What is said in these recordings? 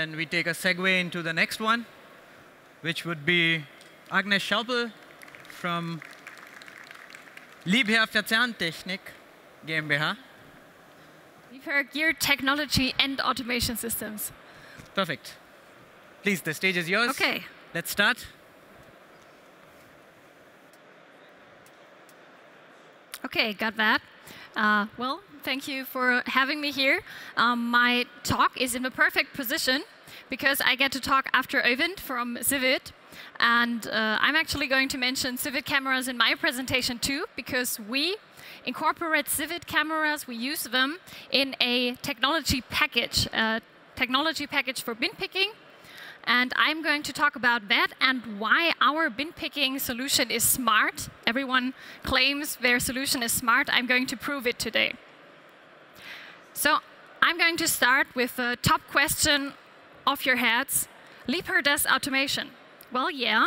then we take a segue into the next one, which would be Agnes Schaupel from Liebherr-Verzahntechnik, GmbH. Liebherr Gear Technology and Automation Systems. Perfect. Please, the stage is yours. Okay. Let's start. Okay, got that. Well, thank you for having me here. My talk is in the perfect position because I get to talk after Øyvind from Civit. And I'm actually going to mention Civit cameras in my presentation too, because we incorporate Civit cameras. We use them in a technology package for bin picking. And I'm going to talk about that and why our bin picking solution is smart. Everyone claims their solution is smart. I'm going to prove it today. So I'm going to start with the top question of your heads. Liebherr does automation. Well, yeah.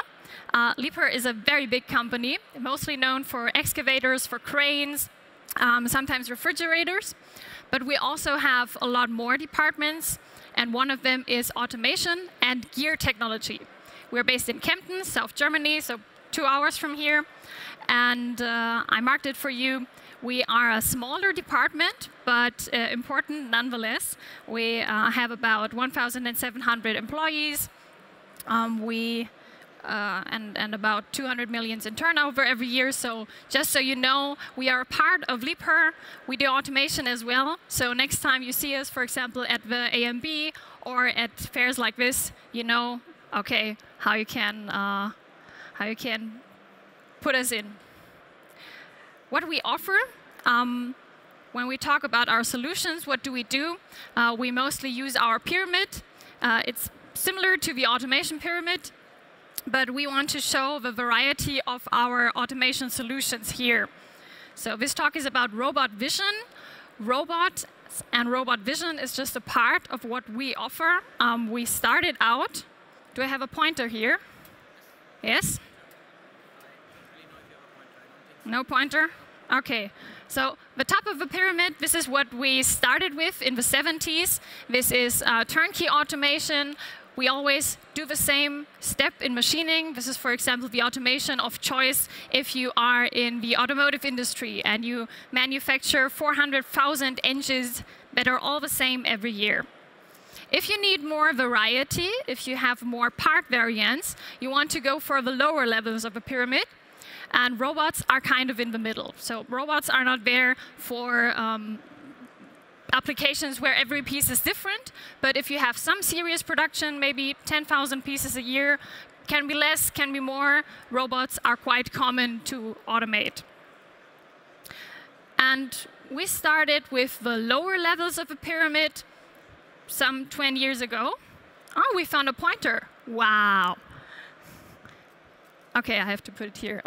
Liebherr is a very big company, mostly known for excavators, for cranes, sometimes refrigerators. But we also have a lot more departments. And one of them is automation and gear technology. We're based in Kempten, South Germany, so 2 hours from here. And I marked it for you. We are a smaller department, but important nonetheless. We have about 1,700 employees. And about 200 million in turnover every year. So just so you know, we are a part of Liebherr. We do automation as well. So next time you see us, for example, at the AMB or at fairs like this, you know, okay, how you can put us in. What we offer, when we talk about our solutions, what do? We mostly use our pyramid. It's similar to the automation pyramid. But we want to show the variety of our automation solutions here. So this talk is about robot vision. Robots and robot vision is just a part of what we offer. We started out. Do I have a pointer here? Yes? No pointer? OK. So the top of the pyramid, this is what we started with in the 70s. This is turnkey automation. We always do the same step in machining. This is, for example, the automation of choice if you are in the automotive industry and you manufacture 400,000 engines that are all the same every year. If you need more variety, if you have more part variants, you want to go for the lower levels of the pyramid. And robots are kind of in the middle. So robots are not there for applications where every piece is different, but if you have some serious production, maybe 10,000 pieces a year, can be less, can be more, robots are quite common to automate. And we started with the lower levels of the pyramid some 20 years ago. Oh, we found a pointer. Wow. OK, I have to put it here.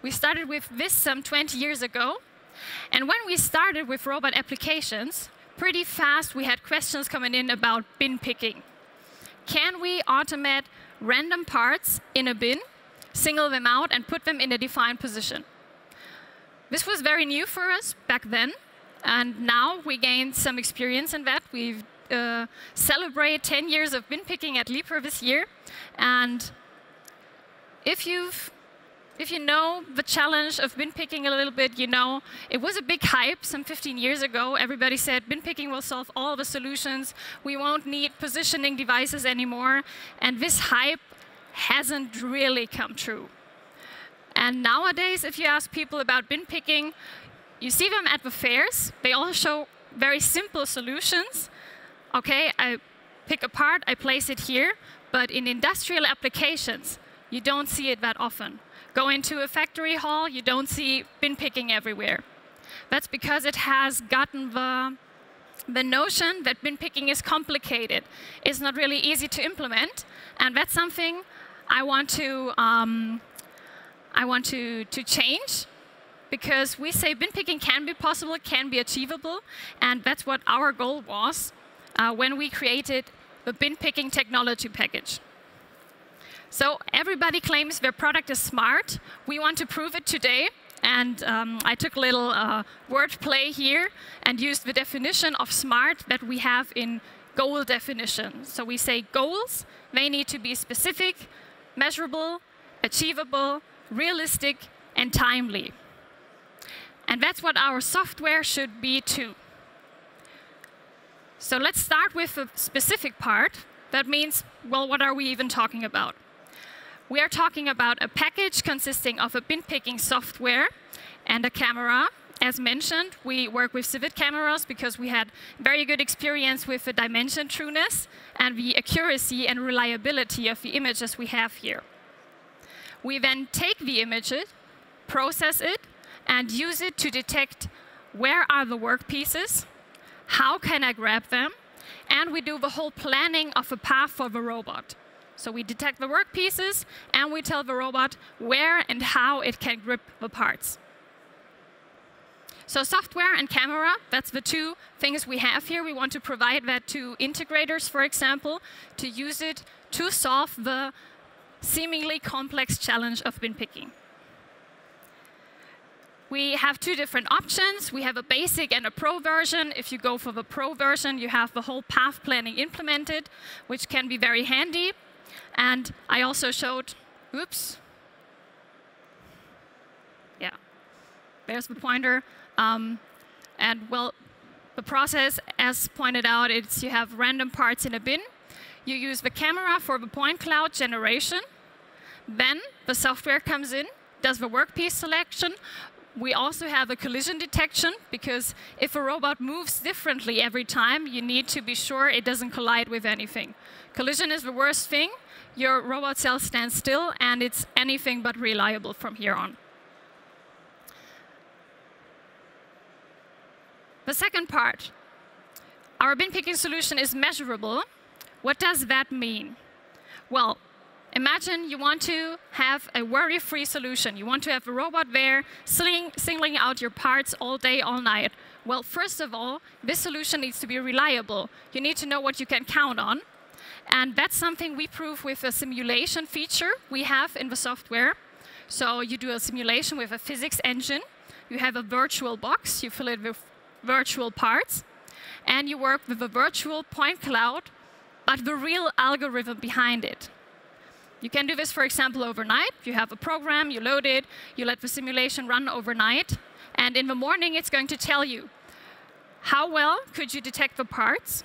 We started with this some 20 years ago. And when we started with robot applications, pretty fast we had questions coming in about bin picking. Can we automate random parts in a bin, single them out, and put them in a defined position? This was very new for us back then. And now we gained some experience in that. We celebrate 10 years of bin picking at Liebherr this year. And if you know the challenge of bin picking a little bit, you know it was a big hype some 15 years ago. Everybody said bin picking will solve all the solutions. We won't need positioning devices anymore. And this hype hasn't really come true. And nowadays, if you ask people about bin picking, you see them at the fairs. They all show very simple solutions. OK, I pick a part, I place it here. But in industrial applications, you don't see it that often. Go into a factory hall, you don't see bin picking everywhere. That's because it has gotten the notion that bin picking is complicated. It's not really easy to implement. And that's something I want to change. Because we say bin picking can be possible, can be achievable. And that's what our goal was when we created the bin picking technology package. So everybody claims their product is smart. We want to prove it today. And I took a little word play here and used the definition of smart that we have in goal definition. So we say goals, they need to be specific, measurable, achievable, realistic, and timely. And that's what our software should be too. So let's start with the specific part. That means, well, what are we even talking about? We are talking about a package consisting of a bin picking software and a camera. As mentioned, we work with Civet cameras because we had very good experience with the dimension trueness and the accuracy and reliability of the images we have here. We then take the images, process it, and use it to detect where are the workpieces, how can I grab them, and we do the whole planning of a path for the robot. So we detect the workpieces, and we tell the robot where and how it can grip the parts. So software and camera, that's the two things we have here. We want to provide that to integrators, for example, to use it to solve the seemingly complex challenge of bin picking. We have two different options. We have a basic and a pro version. If you go for the pro version, you have the whole path planning implemented, which can be very handy. And I also showed, oops. Yeah, there's the pointer. And well, the process, as pointed out, is you have random parts in a bin. You use the camera for the point cloud generation. Then the software comes in, does the workpiece selection. We also have a collision detection, because if a robot moves differently every time, you need to be sure it doesn't collide with anything. Collision is the worst thing. Your robot cell stands still, and it's anything but reliable from here on. The second part, our bin picking solution is measurable. What does that mean? Well, imagine you want to have a worry-free solution. You want to have a robot there singling out your parts all day, all night. Well, first of all, this solution needs to be reliable. You need to know what you can count on. And that's something we prove with a simulation feature we have in the software. So you do a simulation with a physics engine. You have a virtual box. You fill it with virtual parts. And you work with a virtual point cloud, but the real algorithm behind it. You can do this, for example, overnight. You have a program, you load it, you let the simulation run overnight, and in the morning it's going to tell you how well could you detect the parts,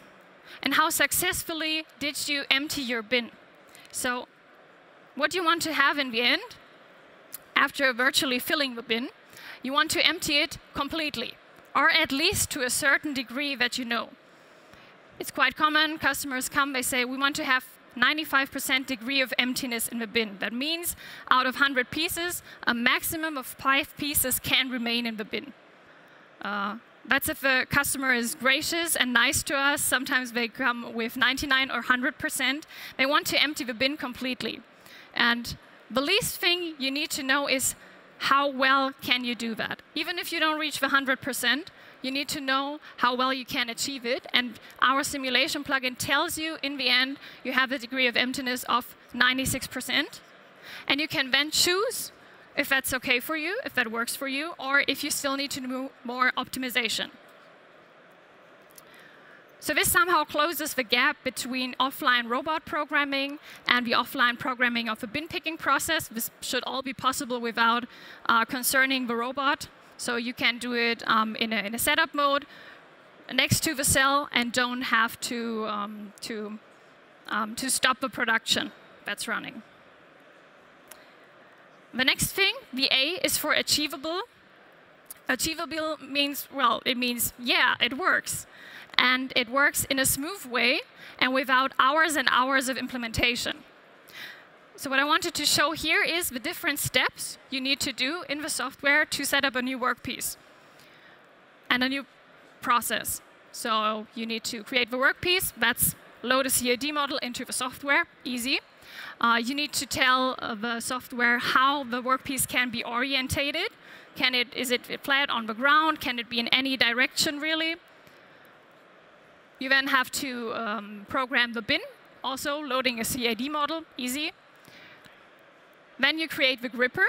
and how successfully did you empty your bin. So what you want to have in the end, after virtually filling the bin, you want to empty it completely, or at least to a certain degree that you know. It's quite common. Customers come, they say, we want to have 95% degree of emptiness in the bin. That means out of 100 pieces, a maximum of 5 pieces can remain in the bin. That's if the customer is gracious and nice to us. Sometimes they come with 99 or 100%. They want to empty the bin completely. And the least thing you need to know is how well can you do that. Even if you don't reach the 100%, you need to know how well you can achieve it. And our simulation plugin tells you, in the end, you have a degree of emptiness of 96%. And you can then choose if that's OK for you, if that works for you, or if you still need to do more optimization. So this somehow closes the gap between offline robot programming and the offline programming of the bin picking process. This should all be possible without concerning the robot. So you can do it in a setup mode next to the cell and don't have to stop the production that's running. The next thing, the A, is for achievable. Achievable means, well, it means, yeah, it works. And it works in a smooth way and without hours and hours of implementation. So what I wanted to show here is the different steps you need to do in the software to set up a new workpiece and a new process. So you need to create the workpiece. That's load a CAD model into the software. Easy. You need to tell the software how the workpiece can be orientated. Is it flat on the ground? Can it be in any direction, really? You then have to program the bin, also loading a CAD model, easy. Then you create the gripper.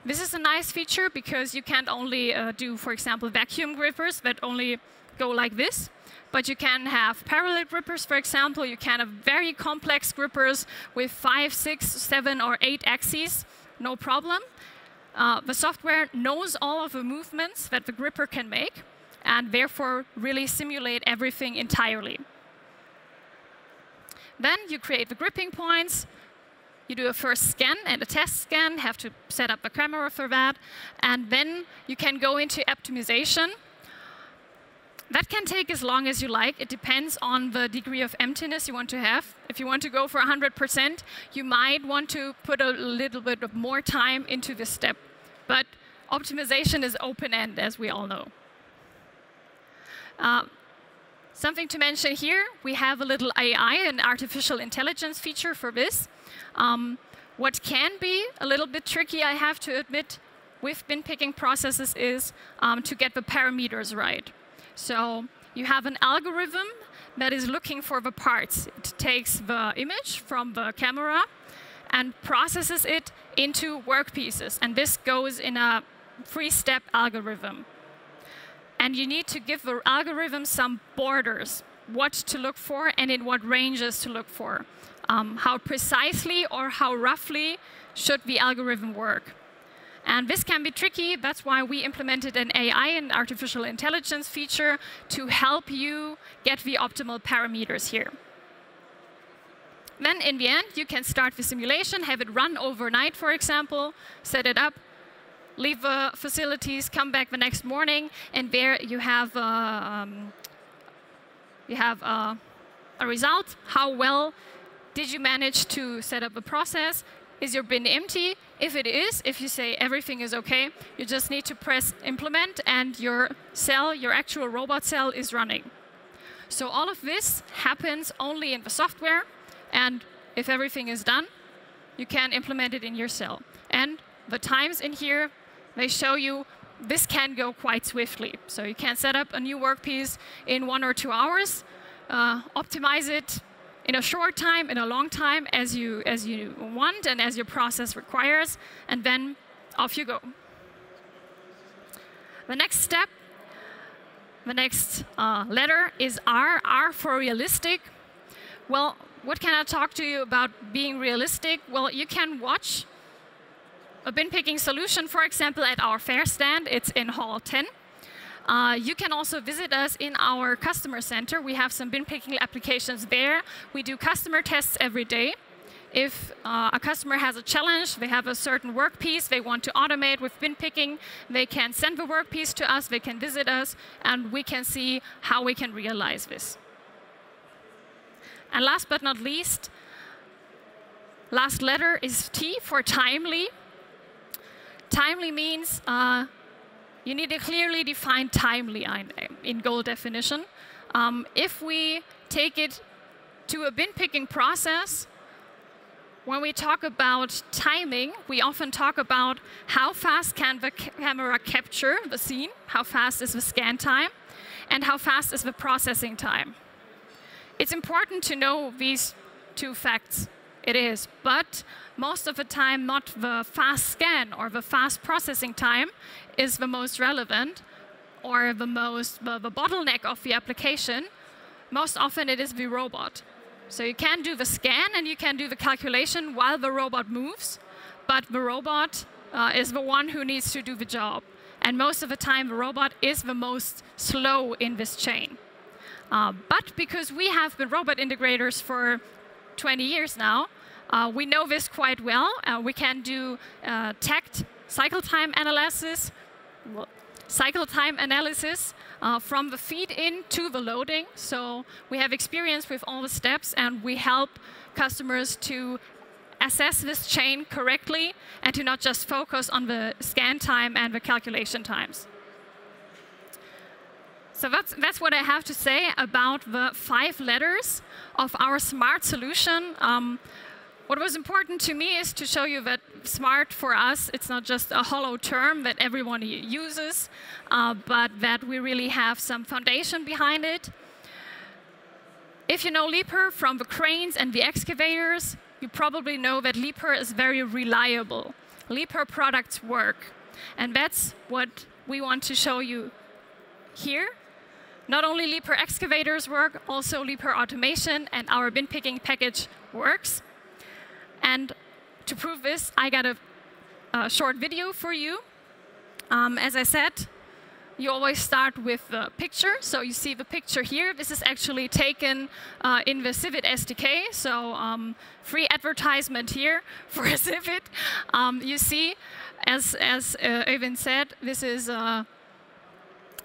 This is a nice feature because you can't only do, for example, vacuum grippers that only go like this. But you can have parallel grippers, for example. You can have very complex grippers with 5, 6, 7, or 8 axes, no problem. The software knows all of the movements that the gripper can make, and therefore really simulate everything entirely. Then you create the gripping points. You do a first scan and a test scan, have to set up the camera for that, and then you can go into optimization. That can take as long as you like. It depends on the degree of emptiness you want to have. If you want to go for 100%, you might want to put a little bit of more time into this step. But optimization is open-end, as we all know. Something to mention here, we have a little AI, an artificial intelligence feature for this. What can be a little bit tricky, I have to admit, with bin picking processes is to get the parameters right. So you have an algorithm that is looking for the parts. It takes the image from the camera and processes it into workpieces. And this goes in a 3-step algorithm. And you need to give the algorithm some borders, what to look for and in what ranges to look for. How precisely or how roughly should the algorithm work. And this can be tricky. That's why we implemented an AI, an artificial intelligence feature, to help you get the optimal parameters here. Then in the end, you can start the simulation, have it run overnight, for example, set it up, leave the facilities, come back the next morning, and there you have a result. How well did you manage to set up a process? Is your bin empty? If it is, if you say everything is OK, you just need to press implement, and your cell, your actual robot cell, is running. So all of this happens only in the software. And if everything is done, you can implement it in your cell. And the times in here, they show you this can go quite swiftly. So you can set up a new workpiece in 1 or 2 hours, optimize it in a short time, in a long time, as you want and as your process requires, and then off you go. The next step, the next letter is R. R for realistic. Well, what can I talk to you about being realistic? Well, you can watch a bin picking solution, for example, at our fair stand. It's in Hall 10. You can also visit us in our customer center. We have some bin picking applications there. We do customer tests every day. If a customer has a challenge, they have a certain workpiece they want to automate with bin picking, they can send the workpiece to us, they can visit us, and we can see how we can realize this. And last but not least, last letter is T for timely. Timely means you need a clearly defined timely in goal definition. If we take it to a bin picking process, when we talk about timing, we often talk about how fast can the camera capture the scene, how fast is the scan time, and how fast is the processing time. It's important to know these 2 facts. It is, but most of the time, not the fast scan or the fast processing time is the most relevant or the bottleneck of the application. Most often, it is the robot. So you can do the scan and you can do the calculation while the robot moves, but the robot is the one who needs to do the job. And most of the time, the robot is the most slow in this chain. But because we have been robot integrators for 20 years now, we know this quite well. We can do tact cycle time analysis, from the feed-in to the loading. So we have experience with all the steps, and we help customers to assess this chain correctly and to not just focus on the scan time and the calculation times. So that's what I have to say about the 5 letters of our smart solution. What was important to me is to show you that smart for us, it's not just a hollow term that everyone uses, but that we really have some foundation behind it. If you know Liebherr from the cranes and the excavators, you probably know that Liebherr is very reliable. Liebherr products work. And that's what we want to show you here. not only Liebherr excavators work, also Liebherr automation and our bin picking package works. And to prove this, I got a short video for you. As I said, you always start with the picture. So you see the picture here. This is actually taken in the Civit SDK. So free advertisement here for Civit. You see, as Øyvind said, this is a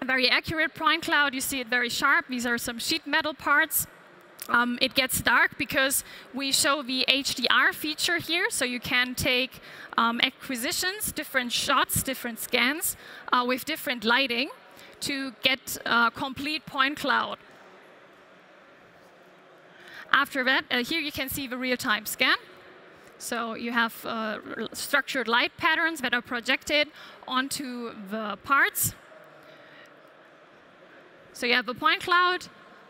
very accurate point cloud. You see it very sharp. These are some sheet metal parts. It gets dark because we show the HDR feature here, so you can take acquisitions, different shots, different scans with different lighting to get a complete point cloud. After that, here you can see the real-time scan. So you have structured light patterns that are projected onto the parts. So you have the point cloud.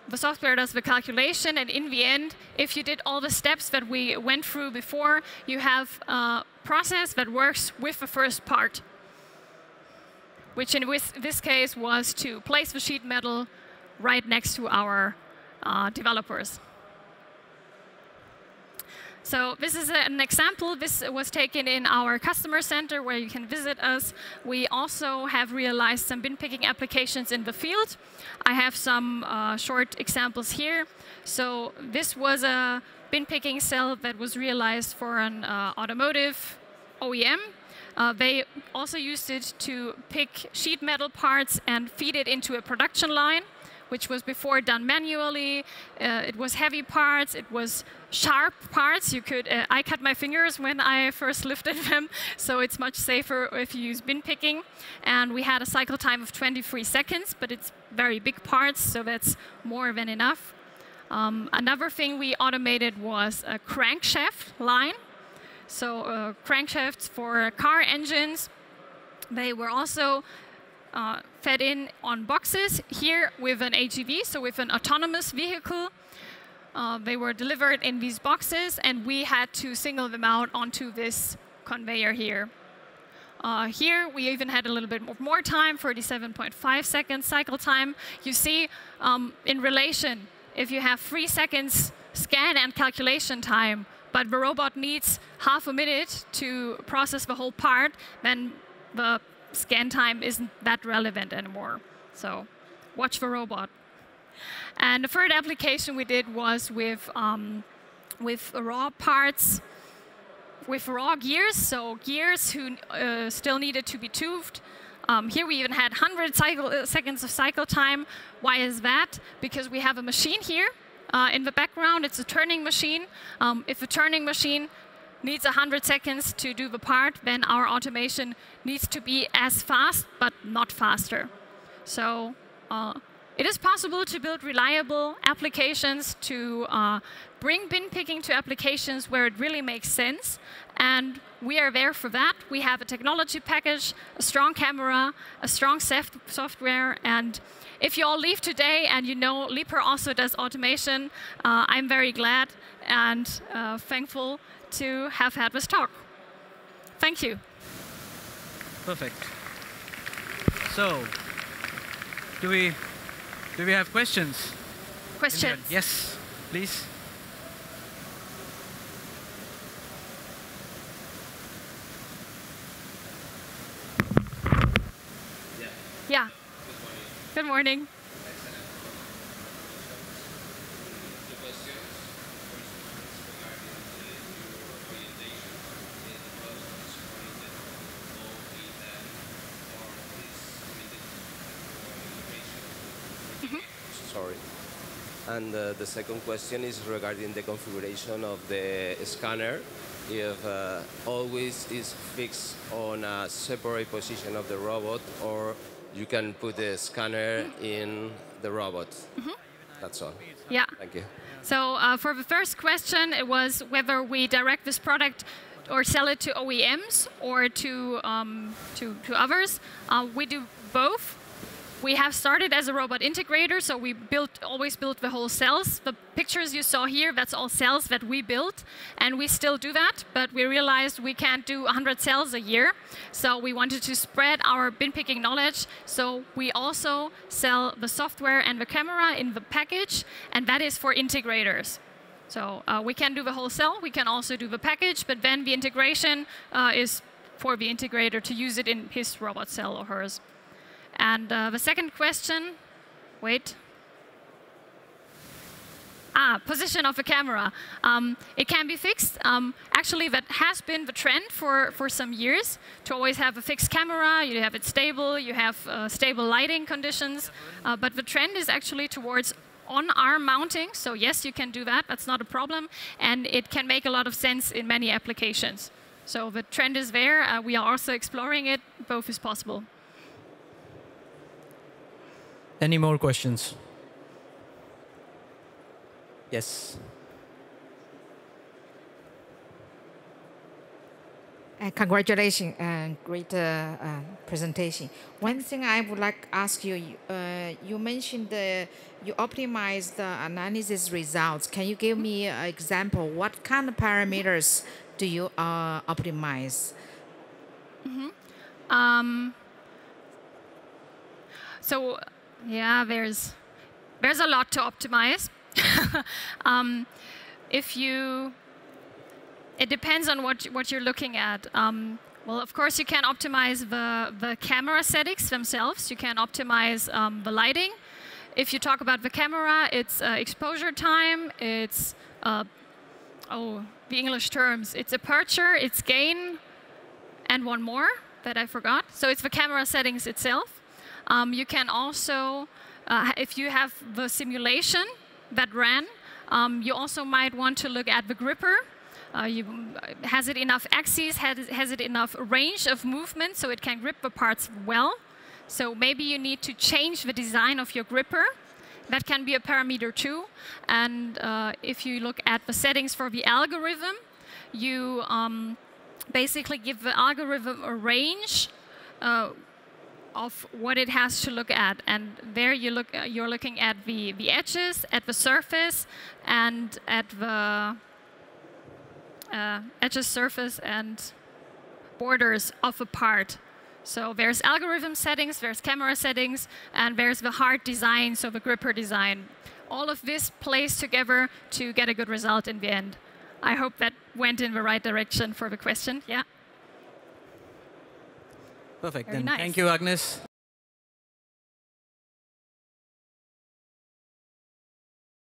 The software does the calculation, and in the end, if you did all the steps that we went through before, you have a process that works with the first part, which in this case was to place the sheet metal right next to our developers. So this is an example. This was taken in our customer center where you can visit us. We also have realized some bin picking applications in the field. I have some short examples here. So this was a bin picking cell that was realized for an automotive OEM. They also used it to pick sheet metal parts and feed it into a production line, which was before done manually. It was heavy parts. It was sharp parts. You could. I cut my fingers when I first lifted them, so it's much safer if you use bin picking. And we had a cycle time of 23 seconds, but it's very big parts, so that's more than enough. Another thing we automated was a crankshaft line. So crankshafts for car engines. They were also fed in on boxes here with an AGV, so with an autonomous vehicle. They were delivered in these boxes, and we had to single them out onto this conveyor here. Here, we even had a little bit more time, 37.5 seconds cycle time. You see, in relation, if you have 3 seconds scan and calculation time, but the robot needs half a minute to process the whole part, then the scan time isn't that relevant anymore. So watch the robot. And the third application we did was with raw parts, with raw gears, so gears who still needed to be tubed. Here we even had 100 seconds of cycle time. Why is that? Because we have a machine here in the background. It's a turning machine. If a turning machine needs 100 seconds to do the part, then our automation needs to be as fast, but not faster. So it is possible to build reliable applications, to bring bin picking to applications where it really makes sense. And we are there for that. We have a technology package, a strong camera, a strong software. And if you all leave today and you know Liebherr also does automation, I'm very glad and thankful to have had this talk. Thank you. Perfect. So, do we have questions? Questions? Yes, please. Yeah. Good morning. Sorry. And the second question is regarding the configuration of the scanner. If always is fixed on a separate position of the robot, or you can put the scanner in the robot. That's all. Yeah. Thank you. So for the first question, it was whether we direct this product or sell it to OEMs or to others. We do both. We have started as a robot integrator, so we always built the whole cells. The pictures you saw here, that's all cells that we built, and we still do that, but we realized we can't do 100 cells a year, so we wanted to spread our bin picking knowledge, so we also sell the software and the camera in the package, and that is for integrators. So we can do the whole cell, we can also do the package, but then the integration is for the integrator to use it in his robot cell or hers. And the second question, wait. Position of the camera. It can be fixed. Actually, that has been the trend for some years, to always have a fixed camera, you have it stable, you have stable lighting conditions. But the trend is actually towards on-arm mounting. So yes, you can do that. That's not a problem. And it can make a lot of sense in many applications. So the trend is there. We are also exploring it. Both is possible. Any more questions? Yes. Congratulations, great presentation. One thing I would like to ask you, you mentioned you optimize the analysis results. Can you give me an example? What kind of parameters do you optimize? So yeah, there's a lot to optimize. It depends on what you're looking at. Well, of course, you can optimize the camera settings themselves. You can optimize the lighting. If you talk about the camera, it's exposure time. It's the English terms. It's aperture. It's gain, and one more that I forgot. So it's the camera settings itself. You can also, if you have the simulation that ran, you also might want to look at the gripper. Has it enough axes? Has it enough range of movement so it can grip the parts well? So maybe you need to change the design of your gripper. That can be a parameter too. And if you look at the settings for the algorithm, you basically give the algorithm a range of what it has to look at, and there you're looking at the edges, at the surface, and at the edges, surface, and borders of a part. So there's algorithm settings, there's camera settings, and there's the hard design, so the gripper design. All of this plays together to get a good result in the end. I hope that went in the right direction for the question. Yeah. Perfect. Very Then nice. thank you, Agnes.